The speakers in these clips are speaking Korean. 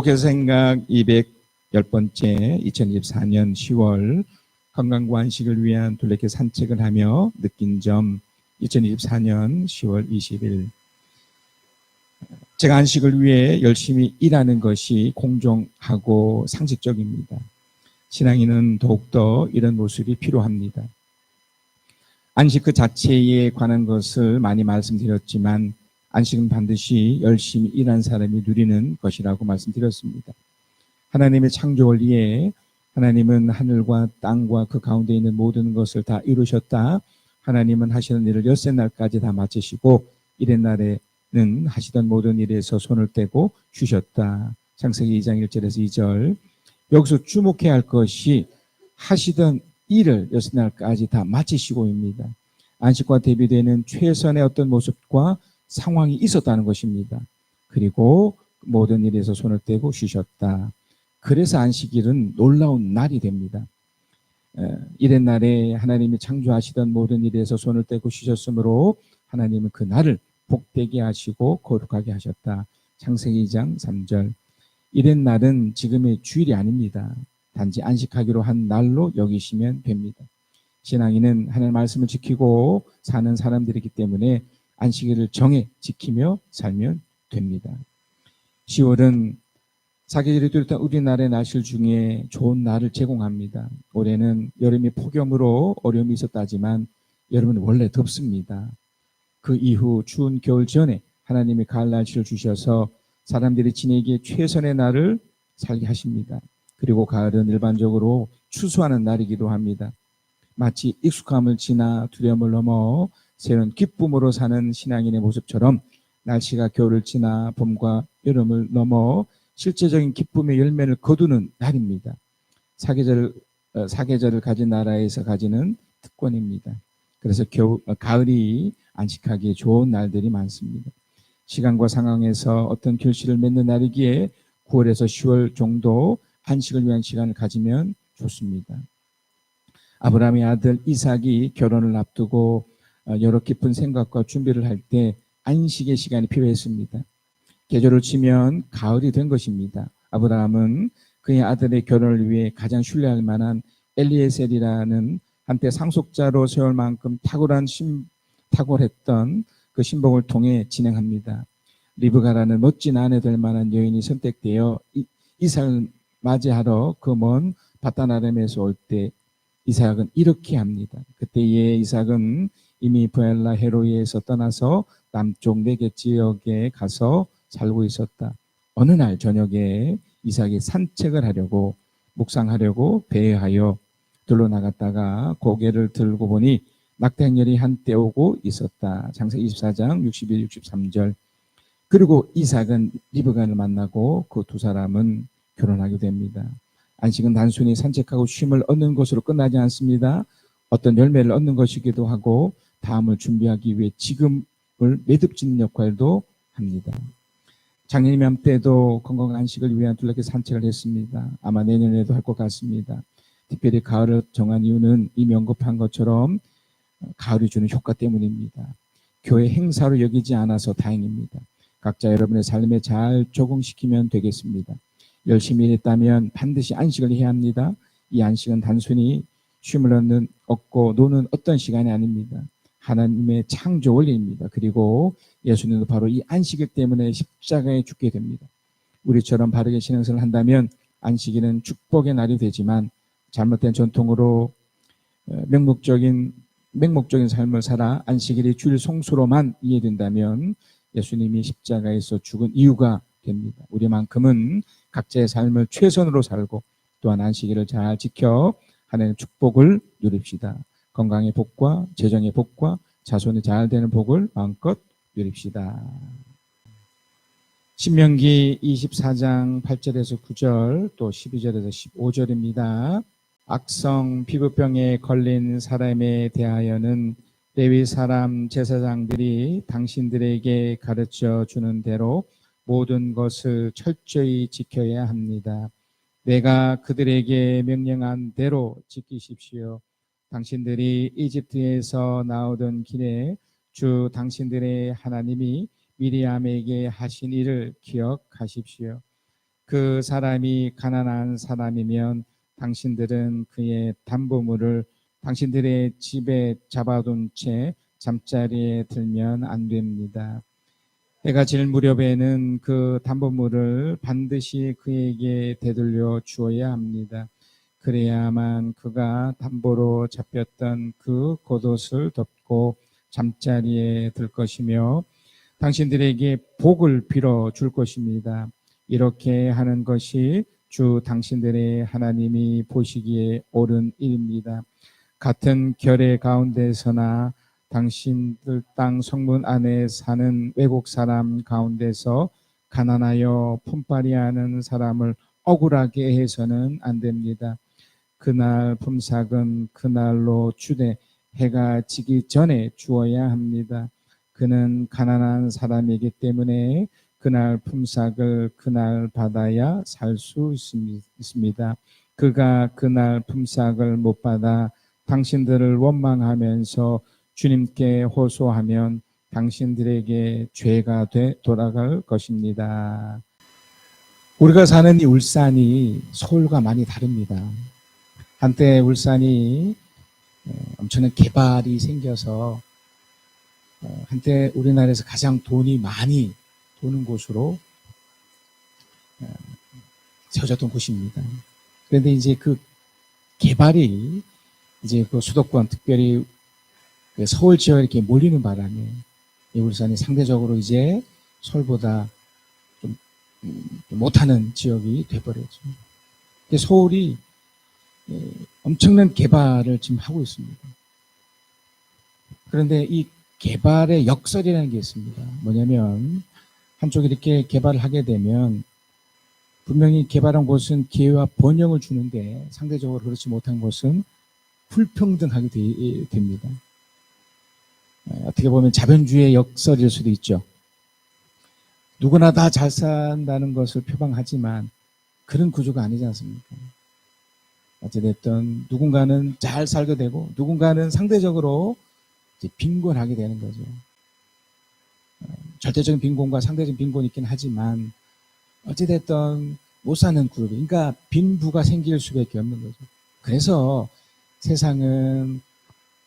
목회자 생각 210번째 2024년 10월 건강과 안식을 위한 둘레길 산책을 하며 느낀 점 2024년 10월 20일 제가 안식을 위해 열심히 일하는 것이 공정하고 상식적입니다. 신앙인은 더욱더 이런 모습이 필요합니다. 안식 그 자체에 관한 것을 많이 말씀드렸지만 안식은 반드시 열심히 일한 사람이 누리는 것이라고 말씀드렸습니다. 하나님의 창조 원리에 하나님은 하늘과 땅과 그 가운데 있는 모든 것을 다 이루셨다. 하나님은 하시는 일을 엿새 날까지 다 마치시고 이른 날에는 하시던 모든 일에서 손을 떼고 쉬셨다. 창세기 2장 1절에서 2절. 여기서 주목해야 할 것이 하시던 일을 엿새 날까지 다 마치시고입니다. 안식과 대비되는 최선의 어떤 모습과 상황이 있었다는 것입니다. 그리고 모든 일에서 손을 떼고 쉬셨다. 그래서 안식일은 놀라운 날이 됩니다. 이른 날에 하나님이 창조하시던 모든 일에서 손을 떼고 쉬셨으므로 하나님은 그 날을 복되게 하시고 거룩하게 하셨다. 창세기 2장 3절. 이른 날은 지금의 주일이 아닙니다. 단지 안식하기로 한 날로 여기시면 됩니다. 신앙인은 하나님의 말씀을 지키고 사는 사람들이기 때문에 안식일을 정해 지키며 살면 됩니다. 10월은 사계절이 뚜렷한 우리나라의 날씨 중에 좋은 날을 제공합니다. 올해는 여름이 폭염으로 어려움이 있었다지만 여름은 원래 덥습니다. 그 이후 추운 겨울 전에 하나님이 가을 날씨를 주셔서 사람들이 지내기에 최선의 날을 살게 하십니다. 그리고 가을은 일반적으로 추수하는 날이기도 합니다. 마치 익숙함을 지나 두려움을 넘어 새로운 기쁨으로 사는 신앙인의 모습처럼 날씨가 겨울을 지나 봄과 여름을 넘어 실제적인 기쁨의 열매를 거두는 날입니다. 사계절을 가진 나라에서 가지는 특권입니다. 그래서 가을이 안식하기에 좋은 날들이 많습니다. 시간과 상황에서 어떤 결실을 맺는 날이기에 9월에서 10월 정도 안식을 위한 시간을 가지면 좋습니다. 아브라함의 아들 이삭이 결혼을 앞두고 여러 깊은 생각과 준비를 할 때 안식의 시간이 필요했습니다. 계절을 치면 가을이 된 것입니다. 아브라함은 그의 아들의 결혼을 위해 가장 신뢰할 만한 엘리에셀이라는 한때 상속자로 세울 만큼 탁월했던 그 신복을 통해 진행합니다. 리브가라는 멋진 아내 될 만한 여인이 선택되어 이삭을 맞이하러 그 먼 바단 아람에서 올 때 이삭은 이렇게 합니다. 그때의 이삭은 이미 브엘라 헤로이에서 떠나서 남쪽 네겝 지역에 가서 살고 있었다. 어느 날 저녁에 이삭이 산책을 하려고 묵상하려고 배에 하여 들로 나갔다가 고개를 들고 보니 낙타행렬이 한때 오고 있었다. 창세기 24장 61, 63절. 그리고 이삭은 리브가를 만나고 그 두 사람은 결혼하게 됩니다. 안식은 단순히 산책하고 쉼을 얻는 것으로 끝나지 않습니다. 어떤 열매를 얻는 것이기도 하고 다음을 준비하기 위해 지금을 매듭짓는 역할도 합니다. 작년 이맘때도 건강한 안식을 위한 둘레길 산책을 했습니다. 아마 내년에도 할 것 같습니다. 특별히 가을을 정한 이유는 이미 언급한 것처럼 가을이 주는 효과 때문입니다. 교회 행사로 여기지 않아서 다행입니다. 각자 여러분의 삶에 잘 적응시키면 되겠습니다. 열심히 일했다면 반드시 안식을 해야 합니다. 이 안식은 단순히 쉼을 얻고 노는 어떤 시간이 아닙니다. 하나님의 창조 원리입니다. 그리고 예수님도 바로 이 안식일 때문에 십자가에 죽게 됩니다. 우리처럼 바르게 신앙생활을 한다면 안식일은 축복의 날이 되지만 잘못된 전통으로 맹목적인 삶을 살아 안식일이 주일 성수로만 이해된다면 예수님이 십자가에서 죽은 이유가 됩니다. 우리만큼은 각자의 삶을 최선으로 살고 또한 안식일을 잘 지켜 하나님의 축복을 누립시다. 건강의 복과 재정의 복과 자손이 잘 되는 복을 마음껏 누립시다. 신명기 24장 8절에서 9절 또 12절에서 15절입니다. 악성 피부병에 걸린 사람에 대하여는 레위 사람 제사장들이 당신들에게 가르쳐 주는 대로 모든 것을 철저히 지켜야 합니다. 내가 그들에게 명령한 대로 지키십시오. 당신들이 이집트에서 나오던 길에 주 당신들의 하나님이 미리암에게 하신 일을 기억하십시오. 그 사람이 가난한 사람이면 당신들은 그의 담보물을 당신들의 집에 잡아둔 채 잠자리에 들면 안 됩니다. 해가 질 무렵에는 그 담보물을 반드시 그에게 되돌려 주어야 합니다. 그래야만 그가 담보로 잡혔던 그 겉옷을 덮고 잠자리에 들 것이며 당신들에게 복을 빌어 줄 것입니다. 이렇게 하는 것이 주 당신들의 하나님이 보시기에 옳은 일입니다. 같은 결의 가운데서나 당신들 땅 성문 안에 사는 외국 사람 가운데서 가난하여 품팔이 하는 사람을 억울하게 해서는 안 됩니다. 그날 품삯은 그날로 주되 해가 지기 전에 주어야 합니다. 그는 가난한 사람이기 때문에 그날 품삯을 그날 받아야 살 수 있습니다. 그가 그날 품삯을 못 받아 당신들을 원망하면서 주님께 호소하면 당신들에게 죄가 돼 돌아갈 것입니다. 우리가 사는 이 울산이 서울과 많이 다릅니다. 한때 울산이 엄청난 개발이 생겨서 한때 우리나라에서 가장 돈이 많이 도는 곳으로 세워졌던 곳입니다. 그런데 이제 그 개발이 이제 그 수도권, 특별히 그 서울 지역에 이렇게 몰리는 바람에 울산이 상대적으로 이제 서울보다 좀 못하는 지역이 돼버렸죠. 서울이 엄청난 개발을 지금 하고 있습니다. 그런데 이 개발의 역설이라는 게 있습니다. 뭐냐면 한쪽에 이렇게 개발을 하게 되면 분명히 개발한 곳은 기회와 번영을 주는데 상대적으로 그렇지 못한 곳은 불평등하게 됩니다. 어떻게 보면 자본주의의 역설일 수도 있죠. 누구나 다 잘 산다는 것을 표방하지만 그런 구조가 아니지 않습니까? 어찌됐든 누군가는 잘 살게 되고 누군가는 상대적으로 이제 빈곤하게 되는 거죠. 절대적인 빈곤과 상대적인 빈곤이 있긴 하지만 어찌됐든 못 사는 그룹이, 그러니까 빈부가 생길 수밖에 없는 거죠. 그래서 세상은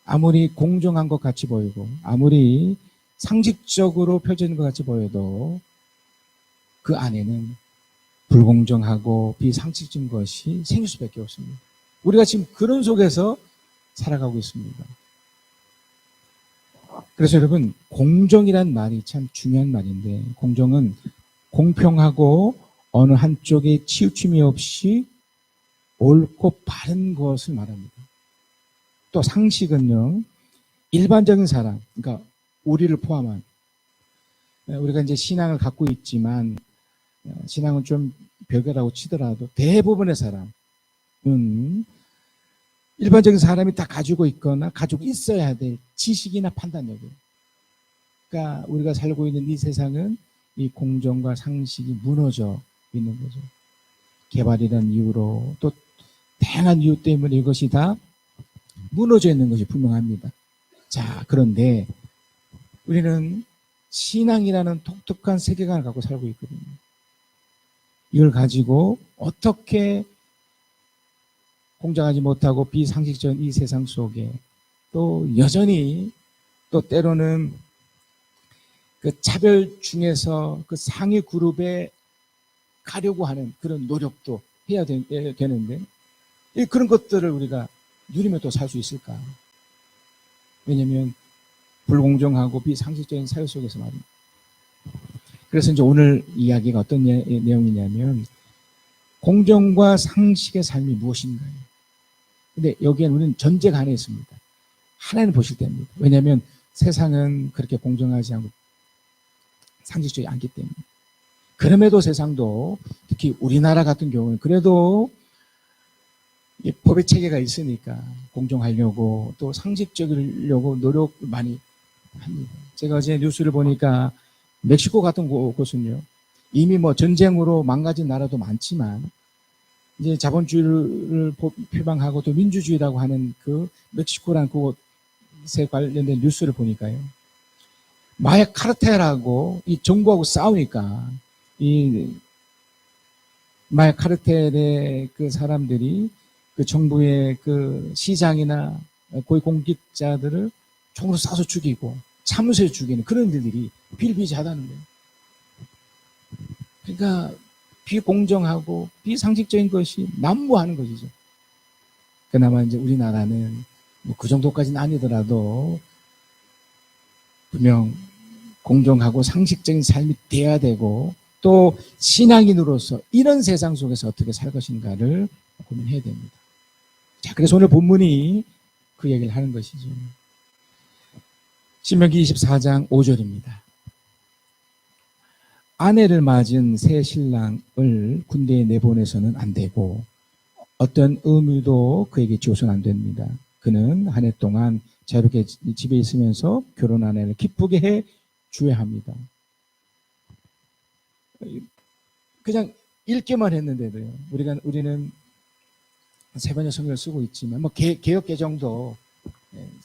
아무리 공정한 것 같이 보이고 아무리 상식적으로 펼쳐지는 것 같이 보여도 그 안에는 불공정하고 비상식적인 것이 생길 수밖에 없습니다. 우리가 지금 그런 속에서 살아가고 있습니다. 그래서 여러분, 공정이란 말이 참 중요한 말인데, 공정은 공평하고 어느 한쪽에 치우침이 없이 옳고 바른 것을 말합니다. 또 상식은요, 일반적인 사람, 그러니까 우리를 포함한, 우리가 이제 신앙을 갖고 있지만 신앙은 좀 별개라고 치더라도 대부분의 사람은 일반적인 사람이 다 가지고 있거나 가지고 있어야 될 지식이나 판단력이에요. 그러니까 우리가 살고 있는 이 세상은 이 공정과 상식이 무너져 있는 거죠. 개발이라는 이유로 또 다양한 이유 때문에 이것이 다 무너져 있는 것이 분명합니다. 자, 그런데 우리는 신앙이라는 독특한 세계관을 갖고 살고 있거든요. 이걸 가지고 어떻게 공정하지 못하고 비상식적인 이 세상 속에 또 여전히 또 때로는 그 차별 중에서 그 상위 그룹에 가려고 하는 그런 노력도 해야 되는데 그런 것들을 우리가 누리며 또 살 수 있을까? 왜냐하면 불공정하고 비상식적인 사회 속에서 말입니다. 그래서 이제 오늘 이야기가 어떤 내용이냐면 공정과 상식의 삶이 무엇인가요? 근데 여기에는 우리는 전제가 하나 있습니다. 하나는 보실 때입니다. 왜냐하면 세상은 그렇게 공정하지 않고 상식적이지 않기 때문에. 그럼에도 세상도 특히 우리나라 같은 경우는 그래도 이 법의 체계가 있으니까 공정하려고 또 상식적이려고 노력 많이 합니다. 제가 어제 뉴스를 보니까 멕시코 같은 곳은요, 이미 뭐 전쟁으로 망가진 나라도 많지만 이제 자본주의를 표방하고 또 민주주의라고 하는 그 멕시코라는 그곳에 관련된 뉴스를 보니까요, 마약 카르텔하고 이 정부하고 싸우니까 이 마약 카르텔의 그 사람들이 그 정부의 그 시장이나 고위공직자들을 총으로 쏴서 죽이고 참으세요 죽이는 그런 일들이 비일비재하다는 거예요. 그러니까 비공정하고 비상식적인 것이 난무하는 것이죠. 그나마 이제 우리나라는 뭐 그 정도까지는 아니더라도 분명 공정하고 상식적인 삶이 돼야 되고 또 신앙인으로서 이런 세상 속에서 어떻게 살 것인가를 고민해야 됩니다. 자, 그래서 오늘 본문이 그 얘기를 하는 것이죠. 신명기 24장 5절입니다. 아내를 맞은 새 신랑을 군대에 내보내서는 안 되고 어떤 의무도 그에게 지어서는 안 됩니다. 그는 한 해 동안 자유롭게 집에 있으면서 결혼 아내를 기쁘게 해 주어야 합니다. 그냥 읽기만 했는데도요. 우리는 세 번째 성경을 쓰고 있지만 뭐 개역 개정도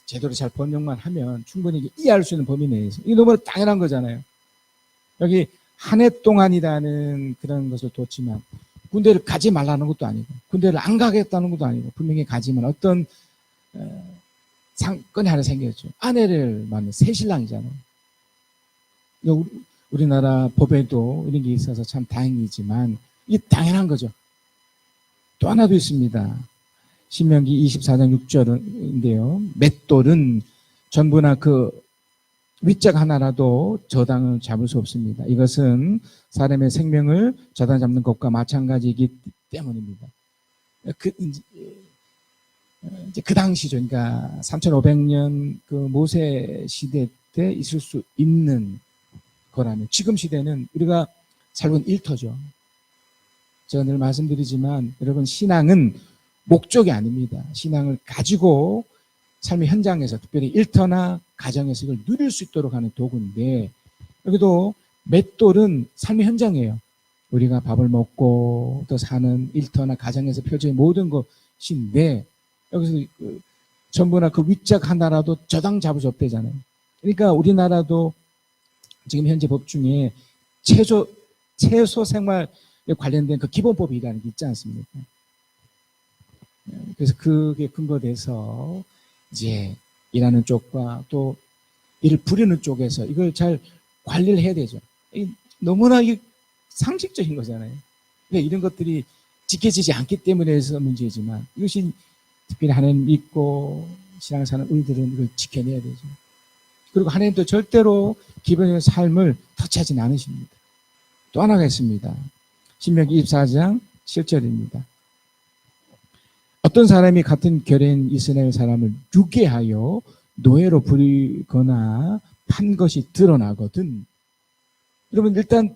제대로 잘 번역만 하면 충분히 이해할 수 있는 범위 내에서 이게 너무 당연한 거잖아요. 여기 한 해 동안이라는 그런 것을 뒀지만 군대를 가지 말라는 것도 아니고 군대를 안 가겠다는 것도 아니고 분명히 가지만 어떤 상권이 하나 생겼죠. 아내를 만난 새 신랑이잖아요. 우리나라 법에도 이런 게 있어서 참 다행이지만 이게 당연한 거죠. 또 하나도 있습니다. 신명기 24장 6절인데요. 맷돌은 전부나 그 윗짝 하나라도 저당을 잡을 수 없습니다. 이것은 사람의 생명을 저당 잡는 것과 마찬가지이기 때문입니다. 이제 그 당시죠. 그러니까 3500년 그 모세 시대 때 있을 수 있는 거라면 지금 시대는 우리가 살고 있는 일터죠. 제가 늘 말씀드리지만 여러분 신앙은 목적이 아닙니다. 신앙을 가지고 삶의 현장에서 특별히 일터나 가정에서 이걸 누릴 수 있도록 하는 도구인데 여기도 맷돌은 삶의 현장이에요. 우리가 밥을 먹고 또 사는 일터나 가정에서 펼쳐진 모든 것인데 여기서 전부나 그 윗짝 하나라도 저당 잡을 수 없대잖아요. 그러니까 우리나라도 지금 현재 법 중에 채소 생활에 관련된 그 기본법이라는 게 있지 않습니까? 그래서 그게 근거돼서 이제 일하는 쪽과 또 일을 부리는 쪽에서 이걸 잘 관리를 해야 되죠. 너무나 상식적인 거잖아요. 그러니까 이런 것들이 지켜지지 않기 때문에 해서 문제지만 이것이 특별히 하나님 믿고 신앙을 사는 우리들은 이걸 지켜내야 되죠. 그리고 하나님도 절대로 기본적인 삶을 터치하지는 않으십니다. 또 하나가 있습니다. 신명기 24장 7절입니다. 어떤 사람이 같은 결의인 이스라엘 사람을 유괴하여 노예로 부리거나 판 것이 드러나거든. 여러분 일단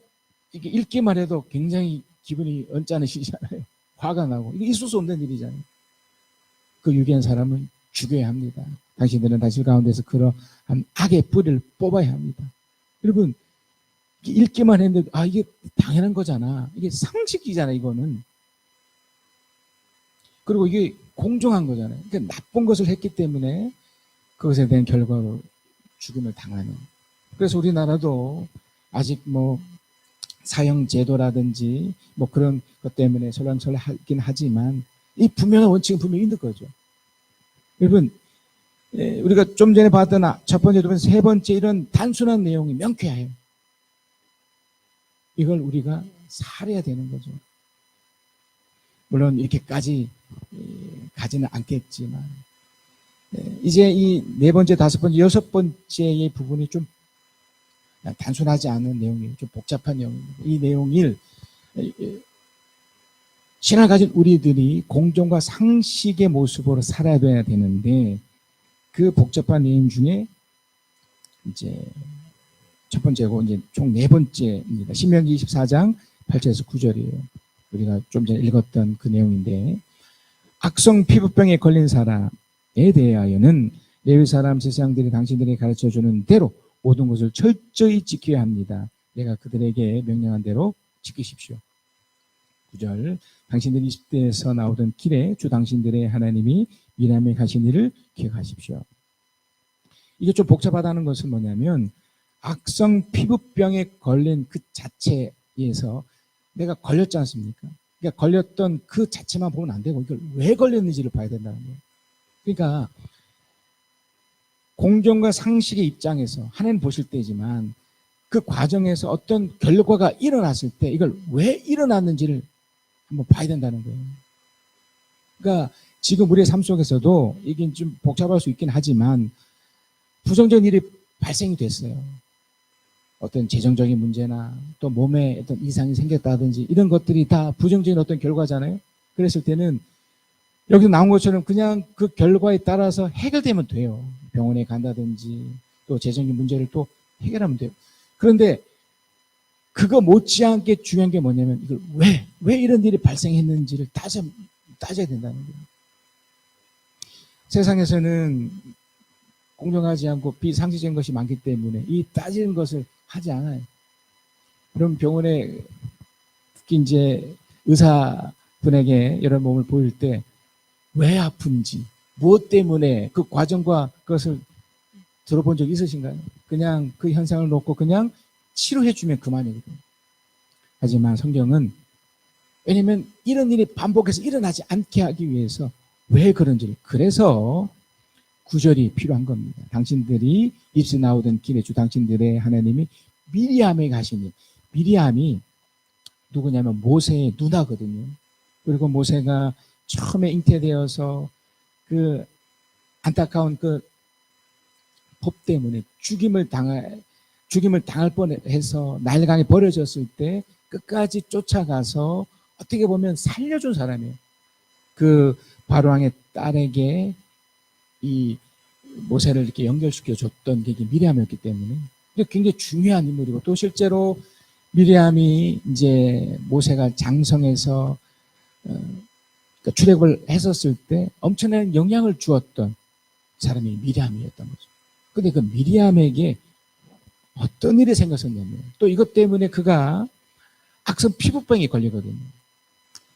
이게 읽기만 해도 굉장히 기분이 언짢으시잖아요. 화가 나고 이게 있을 수 없는 일이잖아요. 그 유괴한 사람은 죽여야 합니다. 당신들은 당신 가운데서 그러한 악의 뿌리를 뽑아야 합니다. 여러분 읽기만 했는데 이게 당연한 거잖아. 이게 상식이잖아 이거는. 그리고 이게 공정한 거잖아요. 그러니까 나쁜 것을 했기 때문에 그것에 대한 결과로 죽음을 당하는. 그래서 우리나라도 아직 뭐 사형제도라든지 뭐 그런 것 때문에 설랑설레하긴 하지만 이 분명한 원칙은 분명히 있는 거죠. 여러분 우리가 좀 전에 봤던 첫 번째, 두 번째, 세 번째 이런 단순한 내용이 명쾌해요. 이걸 우리가 살아야 되는 거죠. 물론 이렇게까지 가지는 않겠지만 이제 이 네 번째, 다섯 번째, 여섯 번째의 부분이 좀 단순하지 않은 내용이에요. 좀 복잡한 내용입니다. 이 내용을 신앙을 가진 우리들이 공정과 상식의 모습으로 살아야 되는데 그 복잡한 내용 중에 이제 첫 번째고 이제 총 네 번째입니다. 신명기 24장 8절에서 9절이에요. 우리가 좀 전에 읽었던 그 내용인데 악성 피부병에 걸린 사람에 대하여는 레위 사람 제사장들이 당신들에게 가르쳐주는 대로 모든 것을 철저히 지켜야 합니다. 내가 그들에게 명령한 대로 지키십시오. 9절 당신들이 20대에서 나오던 길에 주 당신들의 하나님이 미람에 가신 일을 기억하십시오. 이게 좀 복잡하다는 것은 뭐냐면 악성 피부병에 걸린 그 자체에서 내가 걸렸지 않습니까? 그러니까 걸렸던 그 자체만 보면 안 되고 이걸 왜 걸렸는지를 봐야 된다는 거예요. 그러니까 공정과 상식의 입장에서 하나님 보실 때지만 그 과정에서 어떤 결과가 일어났을 때 이걸 왜 일어났는지를 한번 봐야 된다는 거예요. 그러니까 지금 우리의 삶 속에서도 이게 좀 복잡할 수 있긴 하지만 부정적인 일이 발생이 됐어요. 어떤 재정적인 문제나 또 몸에 어떤 이상이 생겼다든지 이런 것들이 다 부정적인 어떤 결과잖아요. 그랬을 때는 여기서 나온 것처럼 그냥 그 결과에 따라서 해결되면 돼요. 병원에 간다든지 또 재정적인 문제를 또 해결하면 돼요. 그런데 그거 못지않게 중요한 게 뭐냐면 이걸 왜 이런 일이 발생했는지를 따져야 된다는 거예요. 세상에서는 공정하지 않고 비상식적인 것이 많기 때문에 이 따지는 것을 하지 않아요. 그럼 병원에 특히 이제 의사분에게 여러 몸을 보일 때 왜 아픈지, 무엇 때문에 그 과정과 그것을 들어본 적 있으신가요? 그냥 그 현상을 놓고 그냥 치료해주면 그만이거든요. 하지만 성경은 왜냐하면 이런 일이 반복해서 일어나지 않게 하기 위해서 왜 그런지를 그래서 구절이 필요한 겁니다. 당신들이 입수 나오던 길에 주 당신들의 하나님이 미리암에게 가시니 미리암이 누구냐면 모세의 누나거든요. 그리고 모세가 처음에 잉태되어서 그 안타까운 그 법 때문에 죽임을 당할 뻔해서 나일강에 버려졌을 때 끝까지 쫓아가서 어떻게 보면 살려준 사람이에요. 그 바로왕의 딸에게 이 모세를 이렇게 연결시켜 줬던 게 미리암이었기 때문에 굉장히 중요한 인물이고 또 실제로 미리암이 이제 모세가 장성해서 그러니까 출애굽을 했었을 때 엄청난 영향을 주었던 사람이 미리암이었던 거죠. 근데 그 미리암에게 어떤 일이 생겼었냐면 또 이것 때문에 그가 악성 피부병에 걸리거든요.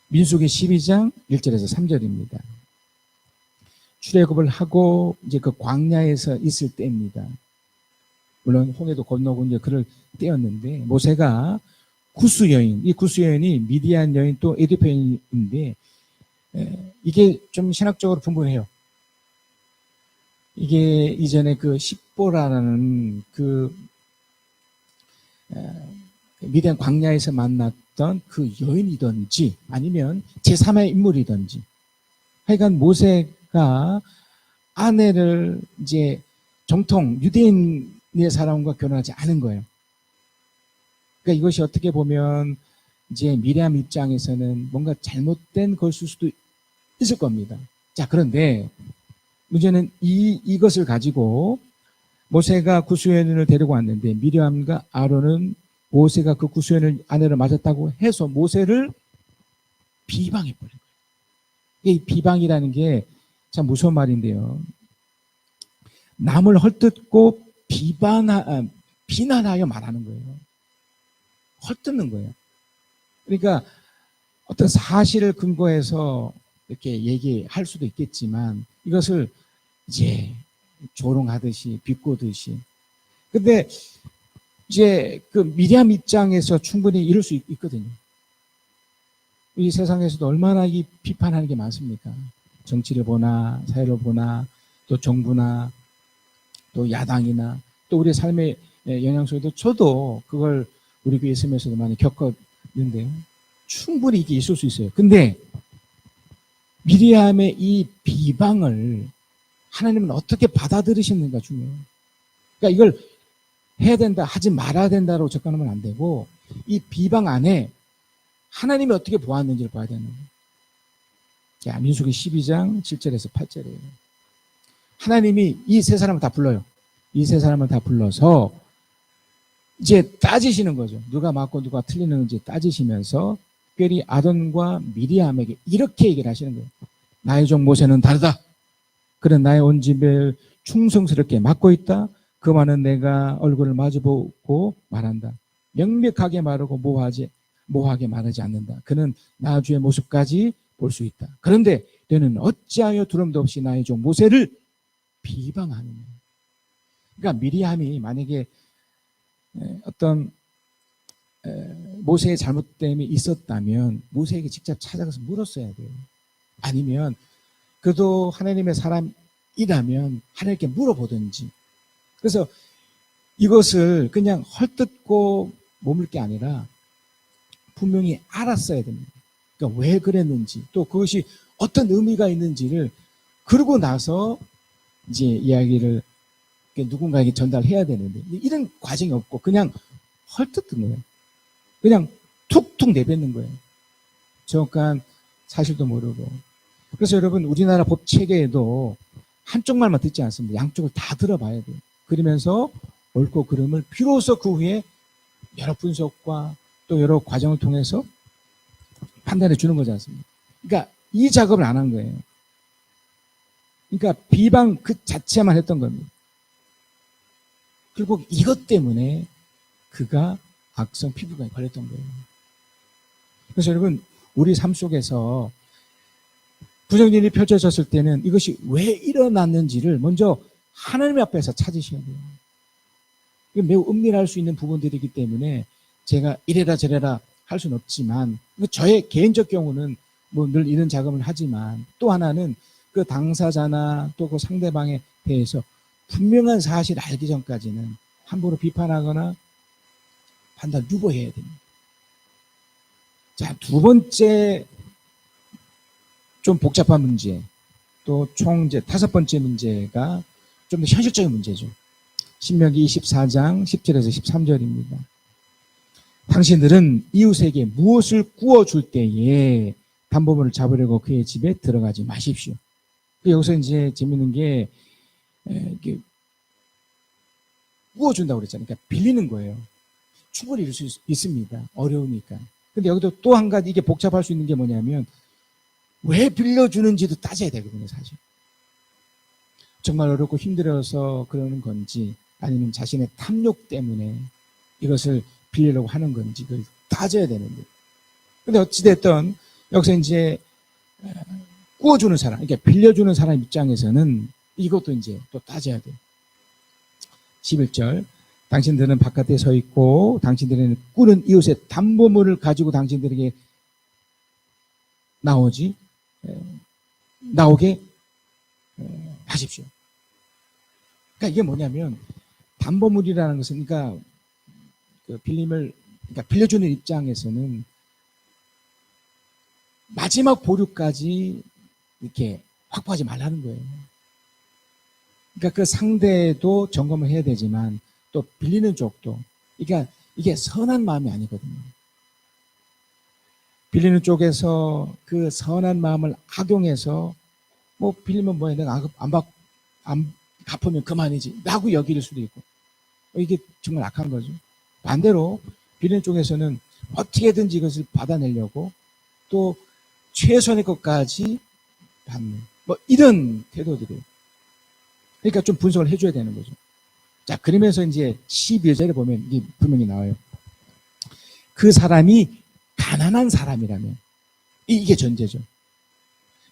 민수기 12장 1절에서 3절입니다. 출애굽을 하고 이제 그 광야에서 있을 때입니다. 물론 홍해도 건너고 이제 그를 떼었는데 모세가 구스 여인, 이 구스 여인이 미디안 여인 또 에디프 여인인데 이게 좀 신학적으로 분분해요. 이게 이전에 그 십보라는 그 미디안 광야에서 만났던 그 여인이든지 아니면 제3의 인물이든지 하여간 모세가 아내를 이제 정통 유대인의 사람과 결혼하지 않은 거예요. 그러니까 이것이 어떻게 보면 이제 미리암 입장에서는 뭔가 잘못된 것일 수도 있을 겁니다. 자, 그런데 문제는 이것을 가지고 모세가 구스여인을 데리고 왔는데 미리암과 아론은 모세가 그 구스여인을 아내를 맞았다고 해서 모세를 비방해 버린 거예요. 이 비방이라는 게 참 무서운 말인데요. 남을 헐뜯고 비난하여 말하는 거예요. 헐뜯는 거예요. 그러니까 어떤 사실을 근거해서 이렇게 얘기할 수도 있겠지만 이것을 이제 조롱하듯이 비꼬듯이. 근데 이제 그 미리암 입장에서 충분히 이럴 수 있거든요. 이 세상에서도 얼마나 이 비판하는 게 많습니까? 정치를 보나 사회를 보나 또 정부나 또 야당이나 또 우리의 삶의 영향 속에도 저도 그걸 우리 교회 있으면서도 많이 겪었는데요. 충분히 이게 있을 수 있어요. 근데 미리암의 이 비방을 하나님은 어떻게 받아들이시는가 중요해요. 그러니까 이걸 해야 된다, 하지 말아야 된다로 접근하면 안 되고 이 비방 안에 하나님이 어떻게 보았는지를 봐야 되는 거예요. 자, 민수기 12장 7절에서 8절이에요. 하나님이 이 세 사람을 다 불러요. 이 세 사람을 다 불러서 이제 따지시는 거죠. 누가 맞고 누가 틀리는지 따지시면서 특별히 아론과 미리암에게 이렇게 얘기를 하시는 거예요. 나의 종 모세는 다르다. 그는 나의 온 집을 충성스럽게 맡고 있다. 그 말은 내가 얼굴을 마주보고 말한다. 명백하게 말하고 모호하게 말하지 않는다. 그는 나 주의 모습까지 볼 수 있다. 그런데 너는 어찌하여 두려움도 없이 나의 종 모세를 비방하느냐. 그러니까 미리암이 만약에 어떤 모세의 잘못됨이 있었다면 모세에게 직접 찾아가서 물었어야 돼요. 아니면 그도 하나님의 사람이라면 하나님께 물어보든지. 그래서 이것을 그냥 헐뜯고 머물 게 아니라 분명히 알았어야 됩니다. 그러니까 왜 그랬는지, 또 그것이 어떤 의미가 있는지를 그러고 나서 이제 이야기를 누군가에게 전달해야 되는데, 이런 과정이 없고 그냥 헐뜯는 거예요. 그냥 툭툭 내뱉는 거예요. 정확한 사실도 모르고. 그래서 여러분, 우리나라 법 체계에도 한쪽 말만 듣지 않습니다. 양쪽을 다 들어봐야 돼요. 그러면서 옳고 그름을 비로소 그 후에 여러 분석과 또 여러 과정을 통해서 판단해 주는 거지 않습니까? 그러니까 이 작업을 안 한 거예요. 그러니까 비방 그 자체만 했던 겁니다. 결국 이것 때문에 그가 악성 피부병에 걸렸던 거예요. 그래서 여러분, 우리 삶 속에서 부정일이 펼쳐졌을 때는 이것이 왜 일어났는지를 먼저 하나님 앞에서 찾으셔야 돼요. 이게 매우 은밀할 수 있는 부분들이기 때문에 제가 이래라 저래라 할 수는 없지만, 저의 개인적 경우는 뭐 늘 이런 작업을 하지만, 또 하나는 그 당사자나 또 그 상대방에 대해서 분명한 사실을 알기 전까지는 함부로 비판하거나 판단 유보해야 됩니다. 자, 두 번째 좀 복잡한 문제, 또 총 이제 5번째 문제가 좀 더 현실적인 문제죠. 신명기 24장 10절에서 13절입니다. 당신들은 이웃에게 무엇을 구워줄 때에 담보물을 잡으려고 그의 집에 들어가지 마십시오. 여기서 이제 재밌는 게 구워준다고 그랬잖아요. 그러니까 빌리는 거예요. 충분히 이럴 수 있습니다. 어려우니까. 근데 여기도 또 한 가지 이게 복잡할 수 있는 게 뭐냐면, 왜 빌려주는지도 따져야 되거든요, 사실. 정말 어렵고 힘들어서 그러는 건지, 아니면 자신의 탐욕 때문에 이것을 빌리려고 하는 건지, 그걸 따져야 되는데. 근데 어찌됐든, 여기서 이제, 구워주는 사람, 그러니까 빌려주는 사람 입장에서는 이것도 이제 또 따져야 돼요. 11절. 당신들은 바깥에 서 있고, 당신들은 꾸는 이웃의 담보물을 가지고 당신들에게 나오게 하십시오. 그러니까 이게 뭐냐면, 담보물이라는 것은, 그러니까 그 그러니까 빌려주는 입장에서는 마지막 보류까지 이렇게 확보하지 말라는 거예요. 그러니까 그 상대도 점검을 해야 되지만, 또 빌리는 쪽도, 그러니까 이게 선한 마음이 아니거든요. 빌리는 쪽에서 그 선한 마음을 악용해서, 뭐 빌리면 뭐야, 내가 안 갚으면 그만이지 라고 여길 수도 있고, 이게 정말 악한 거죠. 반대로 빌리는 쪽에서는 어떻게든지 이것을 받아내려고 또 최선의 것까지 받는, 뭐 이런 태도들이에요. 그러니까 좀 분석을 해줘야 되는 거죠. 자, 그러면서 이제 12절에 보면 이게 분명히 나와요. 그 사람이 가난한 사람이라면, 이게 전제죠.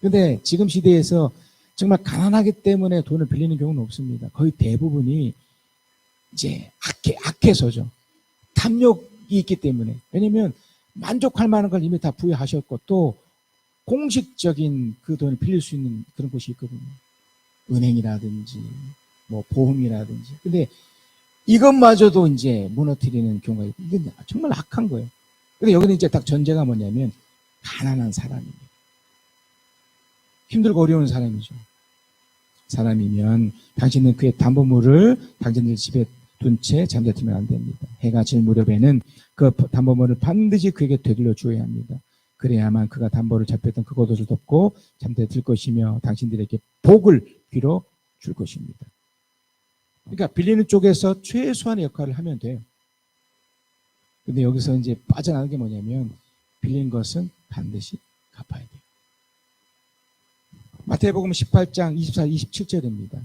근데 지금 시대에서 정말 가난하기 때문에 돈을 빌리는 경우는 없습니다. 거의 대부분이 이제 악해서죠. 탐욕이 있기 때문에. 왜냐면 만족할 만한 걸 이미 다 부여하셨고, 또 공식적인 그 돈을 빌릴 수 있는 그런 곳이 있거든요. 은행이라든지 뭐 보험이라든지. 근데 이것마저도 이제 무너뜨리는 경우가 있고, 이게 정말 악한 거예요. 근데 여기는 이제 딱 전제가 뭐냐면, 가난한 사람입니다. 힘들고 어려운 사람이죠. 사람이면 당신은 그의 담보물을 당신들 집에 둔 채 잠자들면 안 됩니다. 해가 질 무렵에는 그 담보물을 반드시 그에게 되돌려 주어야 합니다. 그래야만 그가 담보를 잡혔던 그곳을 덮고 잠들어 것이며 당신들에게 복을 빌어 줄 것입니다. 그러니까 빌리는 쪽에서 최소한의 역할을 하면 돼요. 근데 여기서 이제 빠져나가는 게 뭐냐면, 빌린 것은 반드시 갚아야 돼요. 마태복음 18장 24, 27절입니다.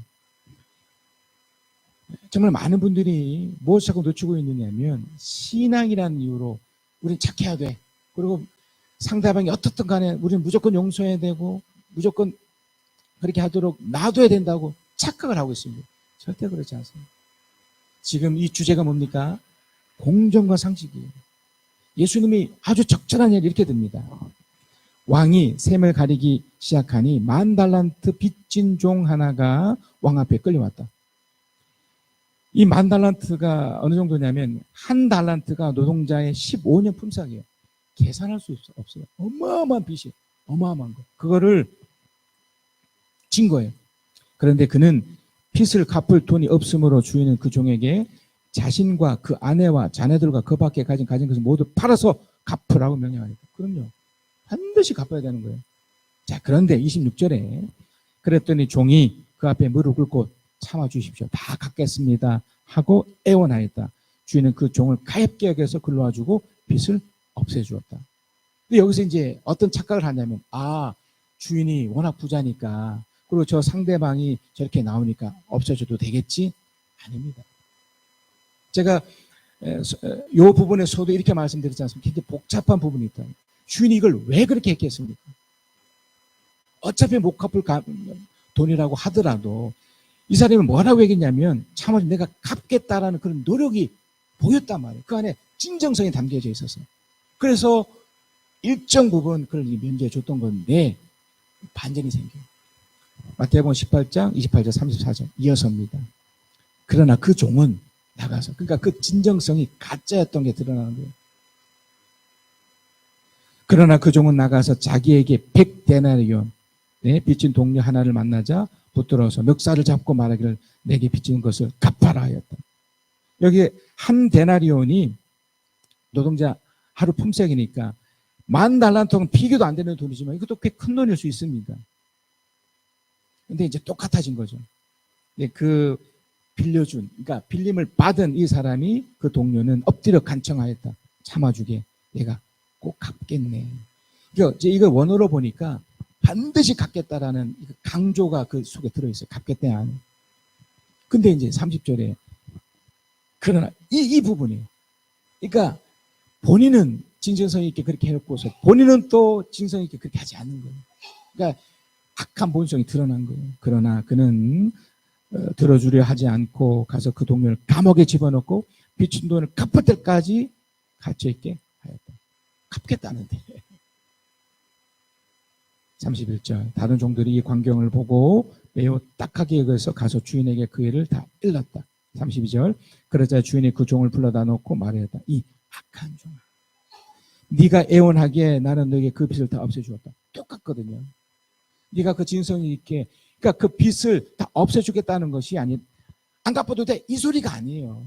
정말 많은 분들이 무엇을 자꾸 놓치고 있느냐면, 신앙이라는 이유로 우리는 착해야 돼. 그리고 상대방이 어떻든 간에 우리는 무조건 용서해야 되고 무조건 그렇게 하도록 놔둬야 된다고 착각을 하고 있습니다. 절대 그렇지 않습니다. 지금 이 주제가 뭡니까? 공정과 상식이에요. 예수님이 아주 적절한 얘기 이렇게 듭니다. 왕이 셈을 가리기 시작하니 10,000달란트 빚진 종 하나가 왕 앞에 끌려왔다. 이 10,000달란트가 어느 정도냐면 한 달란트가 노동자의 15년 품삯이에요. 계산할 수 없어요. 어마어마한 빚이, 어마어마한 거. 그거를 진 거예요. 그런데 그는 빚을 갚을 돈이 없으므로 주인은 그 종에게 자신과 그 아내와 자녀들과 그 밖에 가진 것을 모두 팔아서 갚으라고 명령하였다. 그럼요. 반드시 갚아야 되는 거예요. 자, 그런데 26절에 그랬더니 종이 그 앞에 무릎 꿇고 참아주십시오. 다 갚겠습니다. 하고 애원하였다. 주인은 그 종을 가엾게 여겨서 근로해주고 빚을 없애주었다. 근데 여기서 이제 어떤 착각을 하냐면, 주인이 워낙 부자니까, 그리고 저 상대방이 저렇게 나오니까 없애줘도 되겠지? 아닙니다. 제가 이 부분에서도 이렇게 말씀드렸지 않습니까? 굉장히 복잡한 부분이 있다. 주인이 이걸 왜 그렇게 했겠습니까? 어차피 못 갚을 돈이라고 하더라도 이 사람이 뭐라고 얘기했냐면 참으로 내가 갚겠다라는 그런 노력이 보였단 말이에요. 그 안에 진정성이 담겨져 있었어요. 그래서 일정 부분 그걸 면제해 줬던 건데 반전이 생겨요. 마태복음 18장 28절 34절 이어서입니다. 그러나 그 종은 나가서, 그러니까 그 진정성이 가짜였던 게 드러나는 거예요. 그러나 그 종은 나가서 자기에게 100데나리온 빚진 동료 하나를 만나자 붙들어서 멱살을 잡고 말하기를 내게 빚진 것을 갚아라 하였다. 여기에 한 데나리온이 노동자 하루 품삯이니까 10,000달란트는 비교도 안 되는 돈이지만 이것도 꽤 큰 돈일 수 있습니다. 근데 이제 똑같아진 거죠. 그 빌려준, 그러니까 빌림을 받은 이 사람이 그 동료는 엎드려 간청하였다. 참아주게 내가 꼭 갚겠네. 이거 원어로 보니까 반드시 갚겠다라는 강조가 그 속에 들어있어요. 갚겠다 안에. 근데 이제 30절에 그러나 이 부분이에요. 그러니까 본인은 진정성 있게 그렇게 해놓고서 본인은 또 진정성 있게 그렇게 하지 않는 거예요. 그러니까 악한 본성이 드러난 거예요. 그러나 그는 들어주려 하지 않고 가서 그 동료를 감옥에 집어넣고 빚진 돈을 갚을 때까지 갇혀있게 하였다. 갚겠다는데. 31절 다른 종들이 이 광경을 보고 매우 딱하게 여겨서 가서 주인에게 그 일을 다 일렀다. 32절 그러자 주인이 그 종을 불러다 놓고 말하였다. 이 악한 종아, 네가 애원하기에 나는 너에게 그 빚을 다 없애주었다. 똑같거든요. 네가 그 진성이 있게, 그러니까 그 빚을 다 없애주겠다는 것이 안 갚아도 돼 이 소리가 아니에요.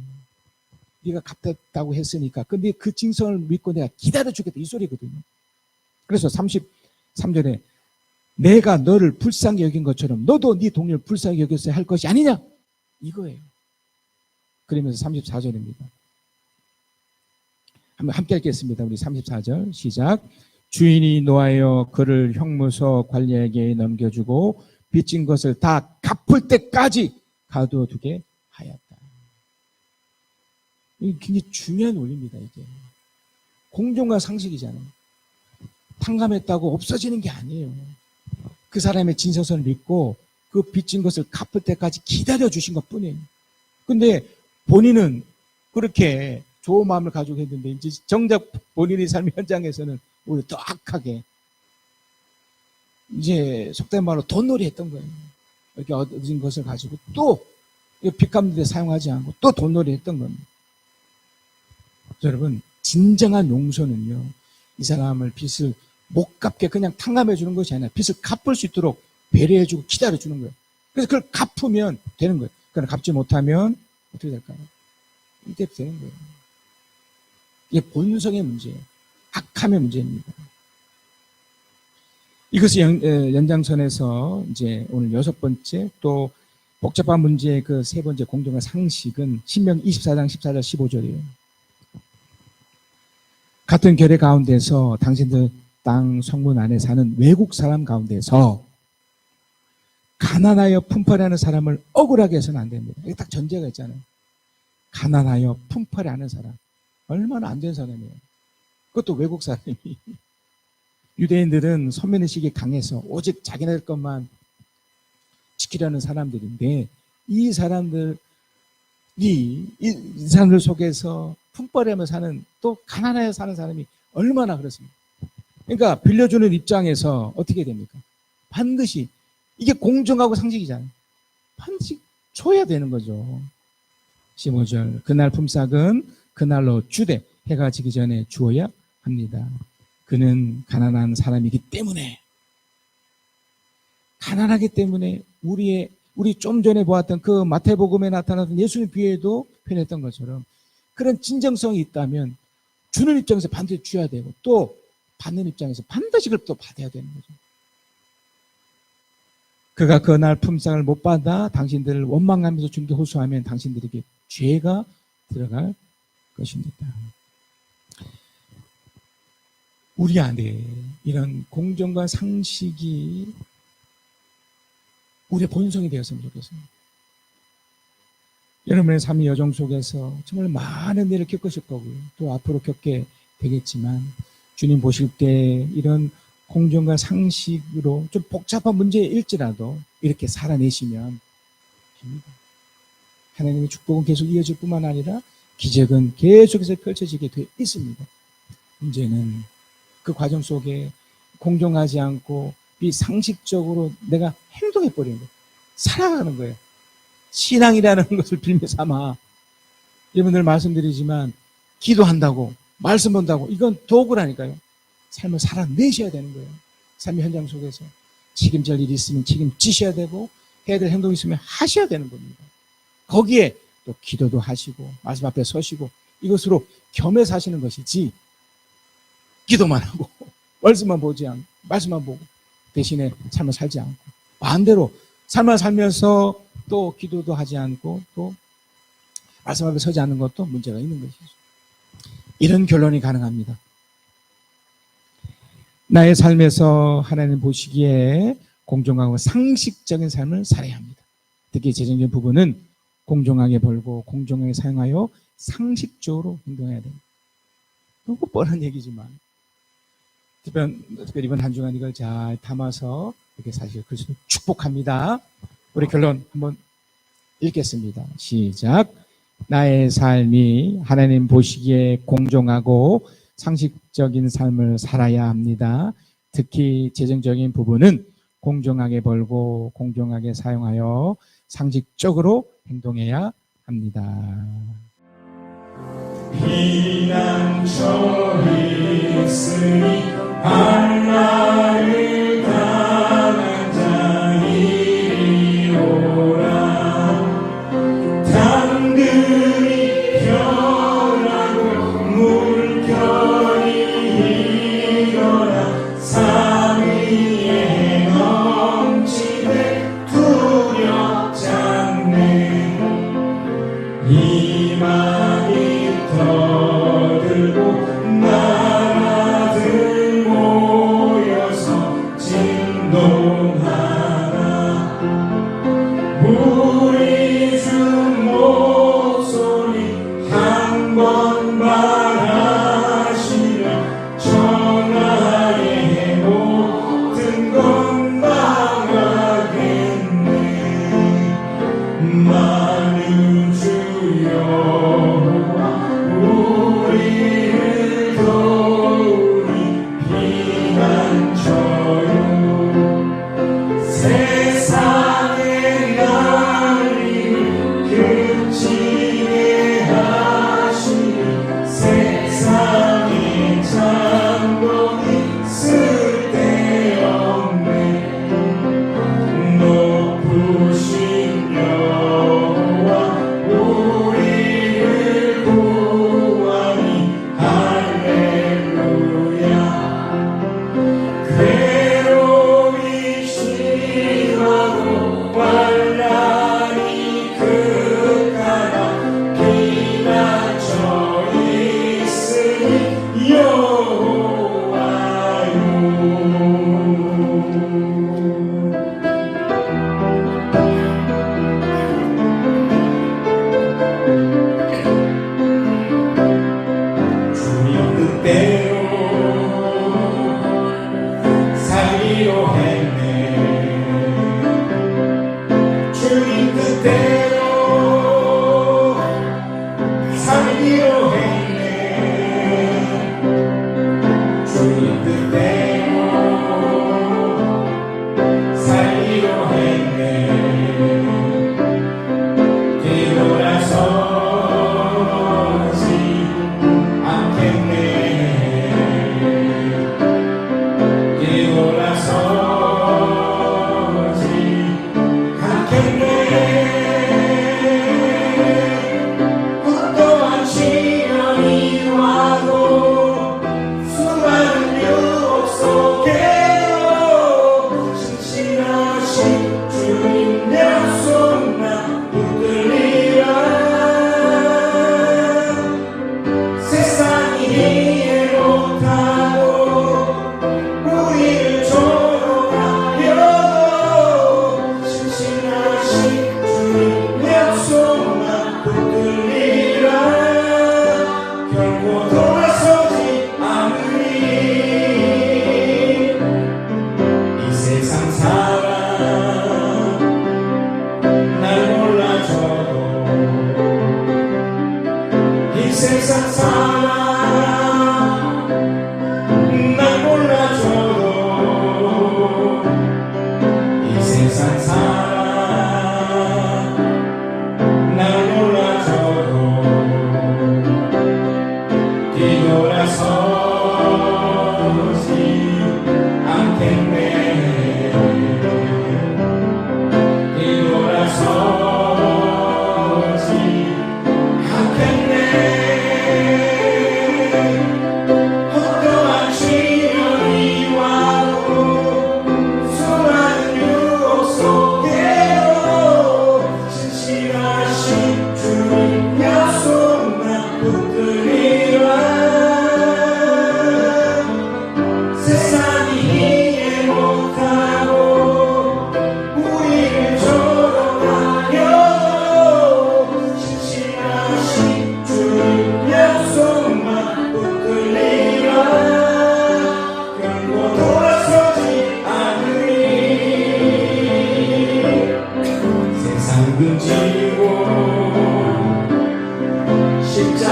네가 갚겠다고 했으니까 근데 그 진성을 믿고 내가 기다려주겠다 이 소리거든요. 그래서 33절에 내가 너를 불쌍히 여긴 것처럼 너도 네 동료를 불쌍히 여겼어야 할 것이 아니냐 이거예요. 그러면서 34절입니다. 한번 함께 읽겠습니다. 우리 34절 시작. 주인이 노하여 그를 형무소 관리에게 넘겨주고 빚진 것을 다 갚을 때까지 가두어두게 하였다. 이게 굉장히 중요한 원리입니다. 이게 공정과 상식이잖아요. 탕감했다고 없어지는 게 아니에요. 그 사람의 진정성을 믿고 그 빚진 것을 갚을 때까지 기다려주신 것 뿐이에요. 근데 본인은 그렇게 좋은 마음을 가지고 했는데 이제 정작 본인의 삶의 현장에서는 오히려 더 악하게 이제 속된 말로 돈놀이 했던 거예요. 이렇게 얻은 것을 가지고 또 빚 갚는 데 사용하지 않고 또 돈놀이 했던 겁니다. 여러분 진정한 용서는요 이 사람을 빚을 못 갚게 그냥 탕감해 주는 것이 아니라 빚을 갚을 수 있도록 배려해 주고 기다려 주는 거예요. 그래서 그걸 갚으면 되는 거예요. 그러나 갚지 못하면 어떻게 될까요? 이게 되는 거예요. 이게 본성의 문제예요. 악함의 문제입니다. 이것을 연장선에서 이제 오늘 6번째 또 복잡한 문제의 그 3번째 공정한 상식은 신명기 24장 14절 15절이에요. 같은 결의 가운데서 당신들 땅 성문 안에 사는 외국 사람 가운데서 가난하여 품팔이하는 사람을 억울하게 해서는 안 됩니다. 이게 딱 전제가 있잖아요. 가난하여 품팔이하는 사람 얼마나 안 된 사람이에요. 그것도 외국 사람이. 유대인들은 선민의식이 강해서 오직 자기네들 것만 지키려는 사람들인데 이 사람들 이 사람들 속에서 품벌이하며 사는, 또 가난하게 사는 사람이 얼마나 그렇습니까? 그러니까 빌려주는 입장에서 어떻게 됩니까? 반드시 이게 공정하고 상식이잖아요. 반드시 줘야 되는 거죠. 15절, 그날 품삯은 그날로 주되 해가 지기 전에 주어야 합니다. 그는 가난한 사람이기 때문에, 가난하기 때문에 우리 좀 전에 보았던 그 마태복음에 나타났던 예수님 비유에도 표현했던 것처럼 그런 진정성이 있다면 주는 입장에서 반드시 줘야 되고, 또 받는 입장에서 반드시 그걸 또 받아야 되는 거죠. 그가 그날 품삯을 못 받아 당신들을 원망하면서 주는 게 호소하면 당신들에게 죄가 들어갈 것입니다. 우리 안에 이런 공정과 상식이 우리의 본성이 되었으면 좋겠습니다. 여러분의 삶의 여정 속에서 정말 많은 일을 겪으실 거고요. 또 앞으로 겪게 되겠지만 주님 보실 때 이런 공정과 상식으로 좀 복잡한 문제일지라도 이렇게 살아내시면 됩니다. 하나님의 축복은 계속 이어질 뿐만 아니라 기적은 계속해서 펼쳐지게 되어 있습니다. 문제는 그 과정 속에 공정하지 않고 비상식적으로 내가 행동해버리는 거예요. 살아가는 거예요. 신앙이라는 것을 빌며 삼아, 여러분들 말씀드리지만 기도한다고 말씀 본다고 이건 도구라니까요. 삶을 살아내셔야 되는 거예요. 삶의 현장 속에서 책임질 일이 있으면 책임지셔야 되고, 해야 될 행동이 있으면 하셔야 되는 겁니다. 거기에 또 기도도 하시고 말씀 앞에 서시고 이것으로 겸해서 하시는 것이지, 기도만 하고 말씀만 보지 않고 말씀만 보고 대신에 삶을 살지 않고, 반대로 삶을 살면서 또 기도도 하지 않고 또 말씀 앞에 서지 않는 것도 문제가 있는 것이죠. 이런 결론이 가능합니다. 나의 삶에서 하나님 보시기에 공정하고 상식적인 삶을 살아야 합니다. 특히 재정적인 부분은 공정하게 벌고 공정하게 사용하여 상식적으로 행동해야 됩니다. 너무 뻔한 얘기지만 특별히 이번 한 주간 이걸 잘 담아서 이렇게 사실 그리스도 축복합니다. 우리 결론 한번 읽겠습니다. 시작. 나의 삶이 하나님 보시기에 공정하고 상식적인 삶을 살아야 합니다. 특히 재정적인 부분은 공정하게 벌고 공정하게 사용하여 상식적으로 행동해야 합니다. 피난처 있으니 한나를 당한 자 이리 오라. 당근이 변하고 물결이 일어나 산 위에 넘치되 두렵지 않는 희망이 터들고 나라들 모여서 진동하라. 우리 주 목소리 한 번만 하시면 전하의 모든 건 망하겠네. 만우 주여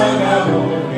쫓아가고